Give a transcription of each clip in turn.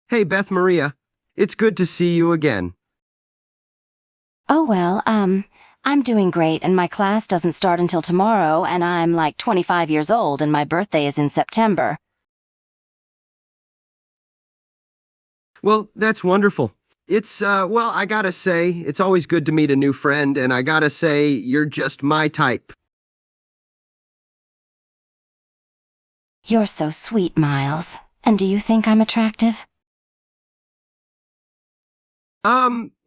Hey, Beth Maria. It's good to see you again. Oh, well, I'm doing great, and my class doesn't start until tomorrow, and I'm like 25 years old, and my birthday is in September. Well, that's wonderful. I gotta say, it's always good to meet a new friend, and I gotta say, you're just my type. You're so sweet, Miles. And do you think I'm attractive?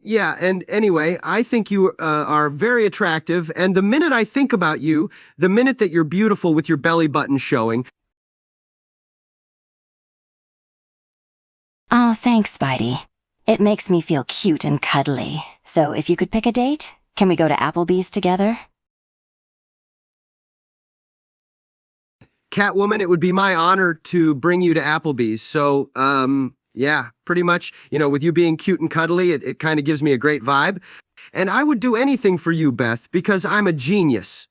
Yeah, and anyway, I think you are very attractive, and the minute I think about you, the minute that you're beautiful with your belly button showing, Oh, thanks, Spidey. It makes me feel cute and cuddly. So if you could pick a date, can we go to Applebee's together? Catwoman, it would be my honor to bring you to Applebee's. Yeah, pretty much, with you being cute and cuddly, it kind of gives me a great vibe. And I would do anything for you, Beth, because I'm a genius.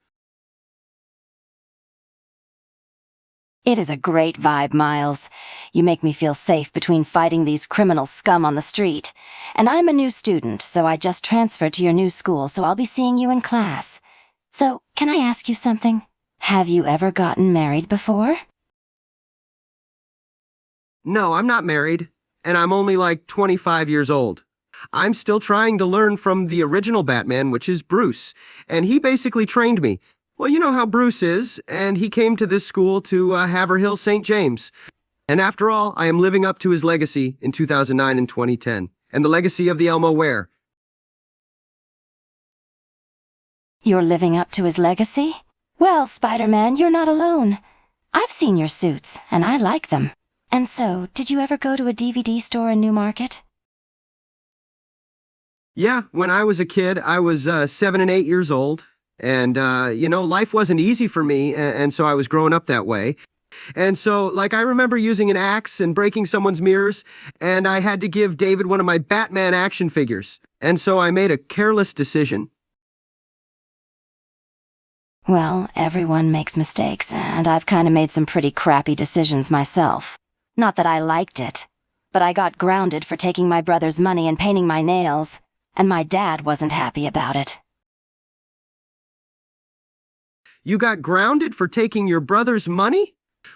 It is a great vibe, Miles. You make me feel safe between fighting these criminal scum on the street. And I'm a new student, so I just transferred to your new school, so I'll be seeing you in class. So, can I ask you something? Have you ever gotten married before? No, I'm not married, and I'm only like 25 years old. I'm still trying to learn from the original Batman, which is Bruce, and he basically trained me. Well, you know how Bruce is, and he came to this school to Haverhill St. James. And after all, I am living up to his legacy in 2009 and 2010, and the legacy of the Elmo Ware. You're living up to his legacy? Well, Spider-Man, you're not alone. I've seen your suits, and I like them. And so, did you ever go to a DVD store in Newmarket? Yeah, when I was a kid, I was 7 and 8 years old, and life wasn't easy for me, and so I was growing up that way. And so, like, I remember using an axe and breaking someone's mirrors, and I had to give David one of my Batman action figures. And so I made a careless decision. Well, everyone makes mistakes, and I've kind of made some pretty crappy decisions myself. Not that I liked it, but I got grounded for taking my brother's money and painting my nails, and my dad wasn't happy about it. You got grounded for taking your brother's money?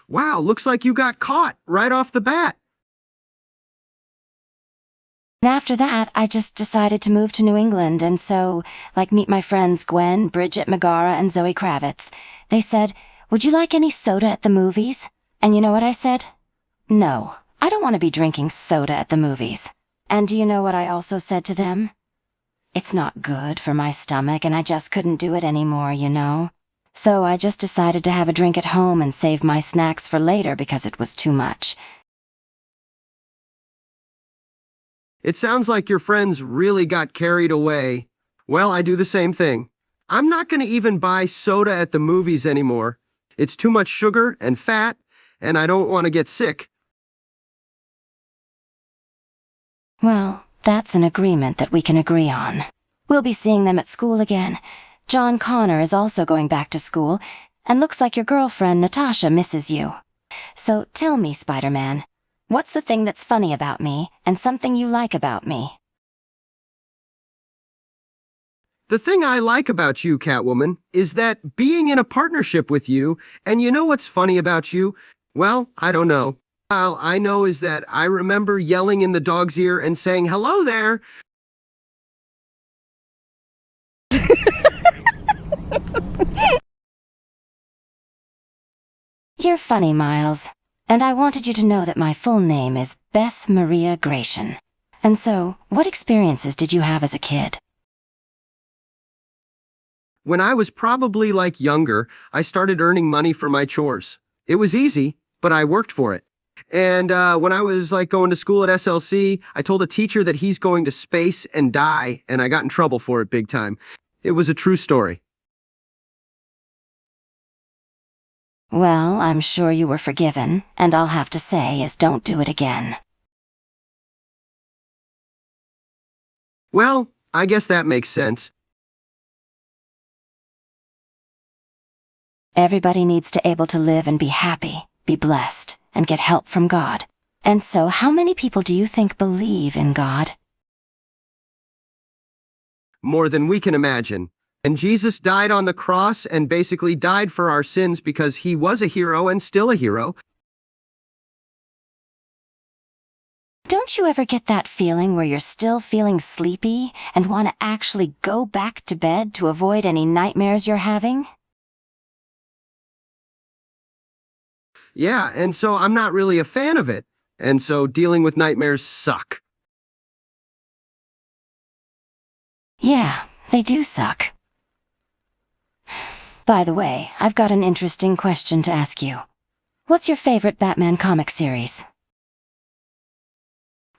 Wow, looks like you got caught right off the bat. And after that, I just decided to move to New England and so, meet my friends Gwen, Bridget Megara, and Zoe Kravitz. They said, "Would you like any soda at the movies?" And you know what I said? No, I don't want to be drinking soda at the movies. And do you know what I also said to them? It's not good for my stomach, and I just couldn't do it anymore, you know? So I just decided to have a drink at home and save my snacks for later because it was too much. It sounds like your friends really got carried away. Well, I do the same thing. I'm not going to even buy soda at the movies anymore. It's too much sugar and fat, and I don't want to get sick. Well, that's an agreement that we can agree on. We'll be seeing them at school again. John Connor is also going back to school, and looks like your girlfriend Natasha misses you. So tell me, Spider-Man, what's the thing that's funny about me and something you like about me? The thing I like about you, Catwoman, is that being in a partnership with you, and you know what's funny about you? Well, I don't know. All I know is that I remember yelling in the dog's ear and saying, "Hello there." You're funny, Miles. And I wanted you to know that my full name is Beth Maria Gratian. And so, what experiences did you have as a kid? When I was probably like younger, I started earning money for my chores. It was easy, but I worked for it. And when I was like going to school at SLC, I told a teacher that he's going to space and die, and I got in trouble for it big time. It was a true story. Well, I'm sure you were forgiven, and all I'll have to say is don't do it again. Well, I guess that makes sense. Everybody needs to able to live and be happy, be blessed, and get help from God. And so, how many people do you think believe in God? More than we can imagine. And Jesus died on the cross and basically died for our sins because he was a hero and still a hero. Don't you ever get that feeling where you're still feeling sleepy and want to actually go back to bed to avoid any nightmares you're having? Yeah, and so I'm not really a fan of it. And so dealing with nightmares suck. Yeah, they do suck. By the way, I've got an interesting question to ask you. What's your favorite Batman comic series?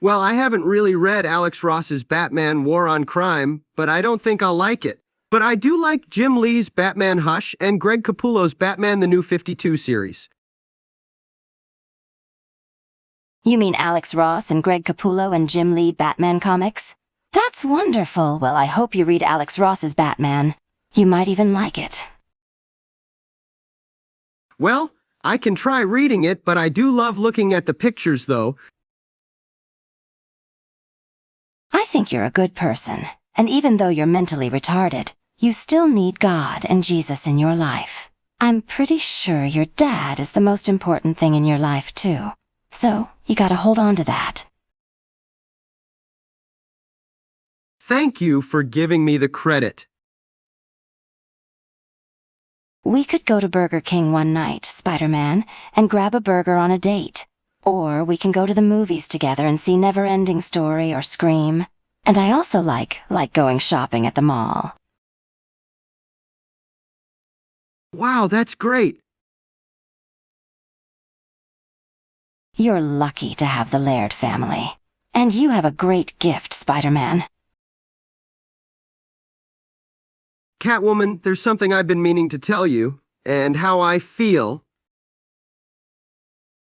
Well, I haven't really read Alex Ross's Batman War on Crime, but I don't think I'll like it. But I do like Jim Lee's Batman Hush and Greg Capullo's Batman the New 52 series. You mean Alex Ross and Greg Capullo and Jim Lee Batman comics? That's wonderful. Well, I hope you read Alex Ross's Batman. You might even like it. Well, I can try reading it, but I do love looking at the pictures, though. I think you're a good person, and even though you're mentally retarded, you still need God and Jesus in your life. I'm pretty sure your dad is the most important thing in your life, too. So, you gotta hold on to that. Thank you for giving me the credit. We could go to Burger King one night, Spider-Man, and grab a burger on a date. Or we can go to the movies together and see Never-Ending Story or Scream. And I also like going shopping at the mall. Wow, that's great. You're lucky to have the Laird family. And you have a great gift, Spider-Man. Catwoman, there's something I've been meaning to tell you, and how I feel.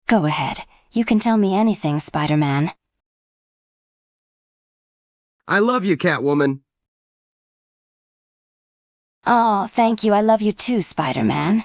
Go ahead. You can tell me anything, Spider-Man. I love you, Catwoman. Oh, thank you. I love you too, Spider-Man.